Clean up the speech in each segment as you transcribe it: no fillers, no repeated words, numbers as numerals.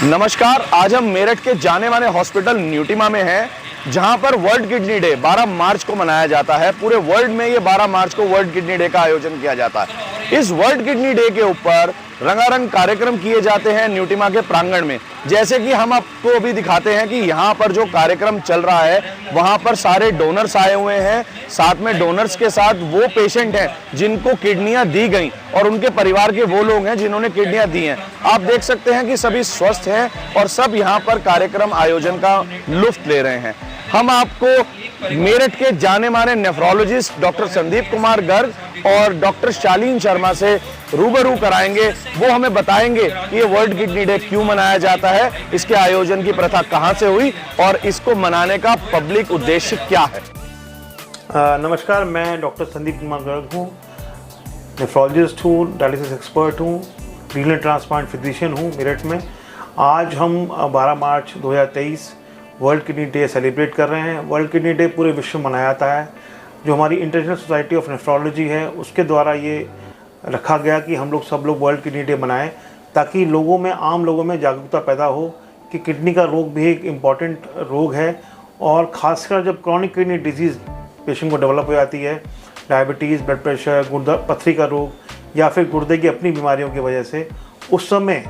नमस्कार। आज हम मेरठ के जाने माने हॉस्पिटल न्यूटिमा में हैं, जहां पर वर्ल्ड किडनी डे 12 मार्च को मनाया जाता है। पूरे वर्ल्ड में ये 12 मार्च को वर्ल्ड किडनी डे का आयोजन किया जाता है। इस वर्ल्ड किडनी डे के ऊपर रंगारंग कार्यक्रम किए जाते हैं न्यूटिमा के प्रांगण में। जैसे कि हम आपको अभी दिखाते हैं कि यहाँ पर जो कार्यक्रम चल रहा है वहाँ पर सारे डोनर्स आए हुए हैं। साथ में डोनर्स के साथ वो पेशेंट हैं जिनको किडनियां दी गई और उनके परिवार के वो लोग हैं जिन्होंने किडनियां दी हैं। आप देख सकते हैं कि सभी स्वस्थ हैं और सब यहाँ पर कार्यक्रम आयोजन का लुत्फ ले रहे हैं। हम आपको मेरठ के जाने माने नेफ्रोलॉजिस्ट डॉक्टर संदीप कुमार गर्ग और डॉक्टर शालीन शर्मा से रूबरू कराएंगे। वो हमें बताएंगे कि ये वर्ल्ड किडनी डे क्यों मनाया जाता है, इसके आयोजन की प्रथा कहां से हुई और इसको मनाने का पब्लिक उद्देश्य क्या है। नमस्कार, मैं डॉक्टर संदीप कुमार गर्ग हूँ, नेफ्रोलॉजिस्ट हूँ, डायलिसिस एक्सपर्ट हूँ, रीनल ट्रांसप्लांट फिजिशियन हूँ मेरठ में। आज हम 12 मार्च 2023 वर्ल्ड किडनी डे सेलिब्रेट कर रहे हैं। वर्ल्ड किडनी डे पूरे विश्व में मनाया जाता है। जो हमारी इंटरनेशनल सोसाइटी ऑफ नेफ्रोलॉजी है उसके द्वारा ये रखा गया कि हम लोग सब लोग वर्ल्ड किडनी डे मनाएं, ताकि लोगों में, आम लोगों में जागरूकता पैदा हो कि किडनी का रोग भी एक इम्पॉर्टेंट रोग है। और ख़ासकर जब क्रॉनिक किडनी डिजीज़ पेशेंट को डेवलप हो जाती है, डायबिटीज़, ब्लड प्रेशर, गुर्दा पथरी का रोग या फिर गुर्दे की अपनी बीमारियों की वजह से, उस समय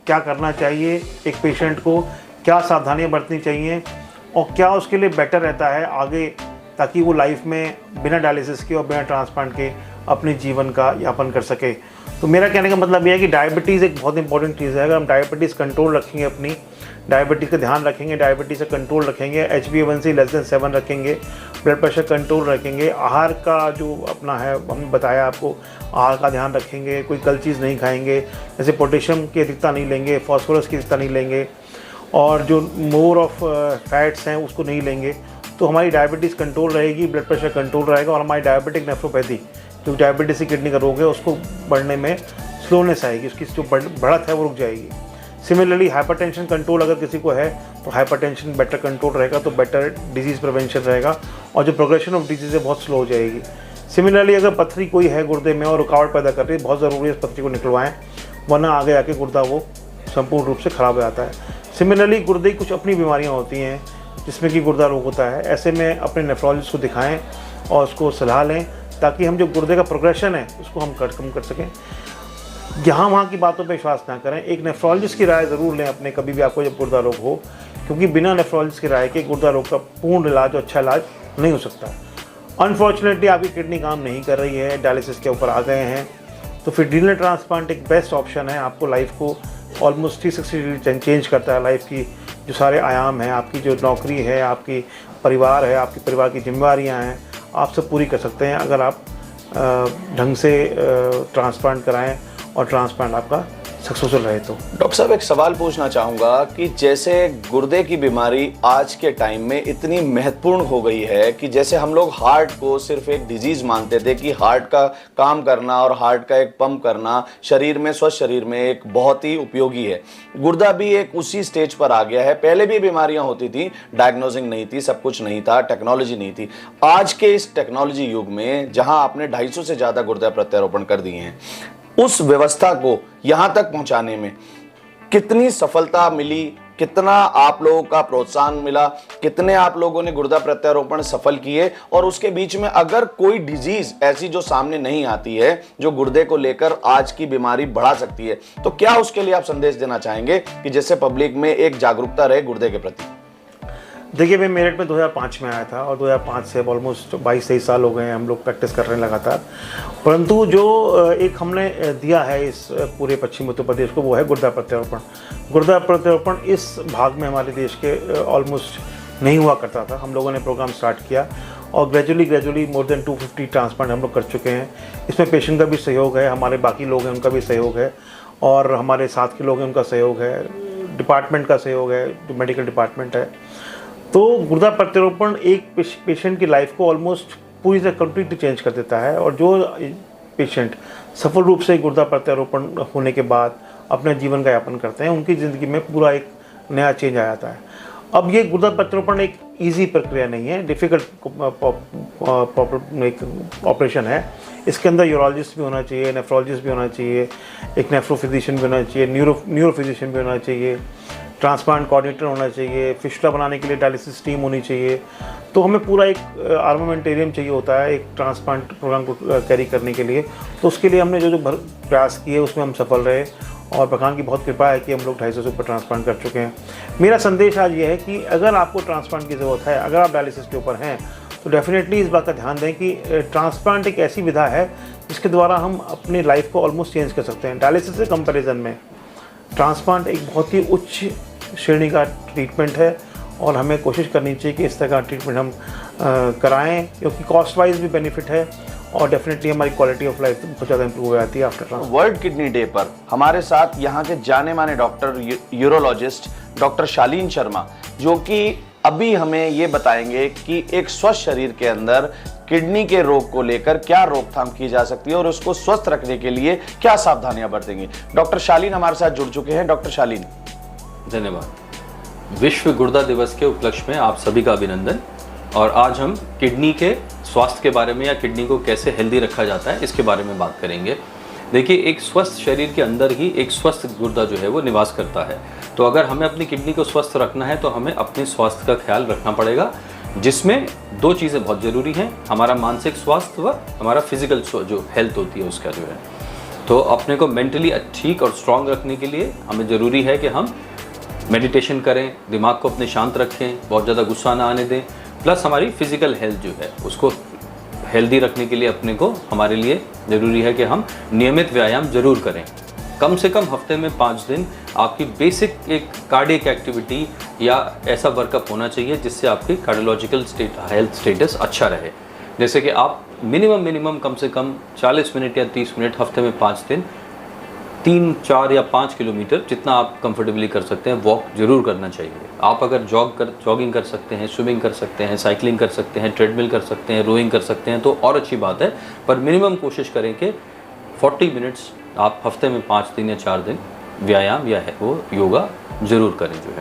क्या करना चाहिए, एक पेशेंट को क्या सावधानियां बरतनी चाहिए और क्या उसके लिए बेटर रहता है आगे, ताकि वो लाइफ में बिना डायलिसिस के और बिना ट्रांसप्लांट के अपने जीवन का यापन कर सके। तो मेरा कहने का मतलब यह है कि डायबिटीज़ एक बहुत इंपॉर्टेंट चीज़ है। अगर हम डायबिटीज़ कंट्रोल रखेंगे, अपनी डायबिटीज़ का ध्यान रखेंगे, डायबिटीज़ का कंट्रोल रखेंगे, HbA1c लेस देन 7 रखेंगे, ब्लड प्रेशर कंट्रोल रखेंगे, आहार का जो अपना है हमने बताया आपको, आहार का ध्यान रखेंगे, कोई कल चीज़ नहीं खाएंगे, जैसे पोटेशियम की अधिकता नहीं लेंगे, फॉस्फोरस की अधिकता नहीं लेंगे और जो मोर ऑफ फैट्स हैं उसको नहीं लेंगे, तो हमारी डायबिटीज़ कंट्रोल रहेगी, ब्लड प्रेशर कंट्रोल रहेगा और हमारी डायबिटिक नेफ्रोपैथी, जो डायबिटीज से किडनी का रोग है, उसको बढ़ने में स्लोनेस आएगी, उसकी जो बढ़त है वो रुक जाएगी। सिमिलरली हाइपरटेंशन कंट्रोल अगर किसी को है तो हाइपरटेंशन बेटर कंट्रोल रहेगा, तो बेटर डिजीज़ प्रिवेंशन रहेगा और जो प्रोग्रेशन ऑफ डिजीज़ है बहुत स्लो हो जाएगी। सिमिलरली अगर पथरी कोई है गुर्दे में और रुकावट पैदा कर रही है, बहुत ज़रूरी है इस पथरी को निकलवाएं, वरना आगे आके गुर्दा वो संपूर्ण रूप से ख़राब हो जाता है। सिमिलरली गुर्दे की कुछ अपनी बीमारियाँ होती हैं जिसमें कि गुर्दा रोग होता है। ऐसे में अपने नेफ्रोलॉजिस्ट को दिखाएं और उसको सलाह लें, ताकि हम जो गुर्दे का प्रोग्रेशन है उसको हम कम कर सकें। यहाँ वहाँ की बातों पे विश्वास ना करें, एक नेफ्रोलॉजिस्ट की राय ज़रूर लें अपने, कभी भी आपको जब गुर्दा रोग हो, क्योंकि बिना नेफ्रोलॉजिस्ट की राय के गुर्दा रोग का पूर्ण इलाज और अच्छा इलाज नहीं हो सकता। अनफॉर्चुनेटली आपकी किडनी काम नहीं कर रही है, डायलिसिस के ऊपर आ गए हैं, तो फिर रीनल ट्रांसप्लांट एक बेस्ट ऑप्शन है। आपको लाइफ को ऑलमोस्ट 360 डिग्री चेंज करता है। लाइफ की जो सारे आयाम हैं, आपकी जो नौकरी है, आपकी परिवार है, आपकी परिवार की जिम्मेवारियाँ हैं, आप सब पूरी कर सकते हैं अगर आप ढंग से ट्रांसप्लांट कराएं और ट्रांसप्लांट आपका सक्सेसफुल रहे तो। डॉक्टर साहब, एक सवाल पूछना चाहूँगा कि जैसे गुर्दे की बीमारी आज के टाइम में इतनी महत्वपूर्ण हो गई है कि जैसे हम लोग हार्ट को सिर्फ एक डिजीज़ मानते थे कि हार्ट का काम करना और हार्ट का एक पंप करना शरीर में, स्वस्थ शरीर में एक बहुत ही उपयोगी है, गुर्दा भी एक उसी स्टेज पर आ गया है। पहले भी बीमारियां होती थी, डायग्नोजिंग नहीं थी, सब कुछ नहीं था, टेक्नोलॉजी नहीं थी। आज के इस टेक्नोलॉजी युग में जहां आपने 250 से ज़्यादा गुर्दा प्रत्यारोपण कर दिए हैं, उस व्यवस्था को यहां तक पहुंचाने में कितनी सफलता मिली, कितना आप लोगों का प्रोत्साहन मिला, कितने आप लोगों ने गुर्दा प्रत्यारोपण सफल किए, और उसके बीच में अगर कोई डिजीज ऐसी जो सामने नहीं आती है जो गुर्दे को लेकर आज की बीमारी बढ़ा सकती है, तो क्या उसके लिए आप संदेश देना चाहेंगे कि जिससे पब्लिक में एक जागरूकता रहे गुर्दे के प्रति? देखिए, मैं मेरठ में 2005 में आया था और 2005 से ऑलमोस्ट 22-23 साल हो गए हैं हम लोग प्रैक्टिस कर रहे हैं लगातार। परंतु जो एक हमने दिया है इस पूरे पश्चिम उत्तर प्रदेश को, वो है गुर्दा प्रत्यारोपण। गुर्दा प्रत्यारोपण इस भाग में हमारे देश के ऑलमोस्ट नहीं हुआ करता था। हम लोगों ने प्रोग्राम स्टार्ट किया और ग्रेजुअली मोर देन 250 ट्रांसप्लांट हम लोग कर चुके हैं। इसमें पेशेंट का भी सहयोग है, हमारे बाकी लोग हैं उनका भी सहयोग है और हमारे साथ के लोग हैं उनका सहयोग है, डिपार्टमेंट का सहयोग है, जो मेडिकल डिपार्टमेंट है। तो गुर्दा प्रत्यारोपण एक पेशेंट की लाइफ को ऑलमोस्ट पूरी तरह कंप्लीटली चेंज कर देता है और जो पेशेंट सफल रूप से गुर्दा प्रत्यारोपण होने के बाद अपने जीवन का यापन करते हैं, उनकी ज़िंदगी में पूरा एक नया चेंज आ जाता है। अब ये गुर्दा प्रत्यारोपण एक इजी प्रक्रिया नहीं है, डिफ़िकल्ट एक ऑपरेशन है। इसके अंदर यूरोलॉजिस्ट भी होना चाहिए, नेफ्रोलॉजिस्ट भी होना चाहिए, एक नेफ्रो फिजिशियन भी होना चाहिए, न्यूरो फिजिशियन भी होना चाहिए, ट्रांसप्लांट कोऑर्डिनेटर होना चाहिए, फिस्टुला बनाने के लिए डायलिसिस टीम होनी चाहिए। तो हमें पूरा एक आर्मामेंटेरियम चाहिए होता है एक ट्रांसप्लांट प्रोग्राम को कैरी करने के लिए। तो उसके लिए हमने जो प्रयास किए उसमें हम सफल रहे और भगवान की बहुत कृपा है कि हम लोग 250 से ऊपर ट्रांसप्लांट कर चुके हैं। मेरा संदेश आज ये है कि अगर आपको ट्रांसप्लांट की ज़रूरत है, अगर आप डायलिसिस के ऊपर हैं, तो डेफिनेटली इस बात का ध्यान दें कि ट्रांसप्लांट एक ऐसी विधा है जिसके द्वारा हम अपनी लाइफ को ऑलमोस्ट चेंज कर सकते हैं। डायलिसिस के कंपैरिजन में ट्रांसप्लांट एक बहुत ही उच्च श्रेणी का ट्रीटमेंट है और हमें कोशिश करनी चाहिए कि इस तरह का ट्रीटमेंट हम कराएं, क्योंकि कॉस्ट वाइज भी बेनिफिट है और डेफिनेटली हमारी क्वालिटी ऑफ लाइफ बहुत ज़्यादा इंप्रूव हो जाती है after transplant. World kidney day पर हमारे साथ यहाँ के जाने माने डॉक्टर यूरोलॉजिस्ट डॉक्टर शालीन शर्मा, जो कि अभी हमें ये बताएंगे कि एक स्वस्थ शरीर के अंदर किडनी के रोग को लेकर क्या रोकथाम की जा सकती है और उसको स्वस्थ रखने के लिए क्या सावधानियां बरतेंगे। डॉक्टर शालीन हमारे साथ जुड़ चुके हैं। डॉक्टर शालीन, धन्यवाद। विश्व गुर्दा दिवस के उपलक्ष्य में आप सभी का अभिनंदन। और आज हम किडनी के स्वास्थ्य के बारे में या किडनी को कैसे हेल्दी रखा जाता है इसके बारे में बात करेंगे। देखिए, एक स्वस्थ शरीर के अंदर ही एक स्वस्थ गुर्दा जो है वो निवास करता है। तो अगर हमें अपनी किडनी को स्वस्थ रखना है तो हमें अपने स्वास्थ्य का ख्याल रखना पड़ेगा, जिसमें दो चीज़ें बहुत ज़रूरी हैं, हमारा मानसिक स्वास्थ्य व हमारा फिजिकल जो हेल्थ होती है उसका जो है। तो अपने को मेंटली ठीक और स्ट्रांग रखने के लिए हमें ज़रूरी है कि हम मेडिटेशन करें, दिमाग को अपने शांत रखें, बहुत ज़्यादा गुस्सा ना आने दें। प्लस हमारी फिजिकल हेल्थ जो है उसको हेल्दी रखने के लिए अपने को हमारे लिए ज़रूरी है कि हम नियमित व्यायाम ज़रूर करें। कम से कम हफ्ते में 5 दिन आपकी बेसिक एक कार्डियक एक्टिविटी या ऐसा वर्कअप होना चाहिए जिससे आपकी कार्डियोलॉजिकल हेल्थ स्टेटस अच्छा रहे। जैसे कि आप मिनिमम कम से कम 40 मिनट या 30 मिनट हफ्ते में 5 दिन 3, 4 या 5 किलोमीटर जितना आप कंफर्टेबली कर सकते हैं वॉक जरूर करना चाहिए। आप अगर जॉगिंग कर सकते हैं, स्विमिंग कर सकते हैं, साइकिलिंग कर सकते हैं, ट्रेडमिल कर सकते हैं, रोइंग कर सकते हैं तो और अच्छी बात है। पर मिनिमम कोशिश करें कि 40 मिनट्स आप हफ्ते में 5 दिन या 4 दिन व्यायाम या है वो योगा ज़रूर करें जो है।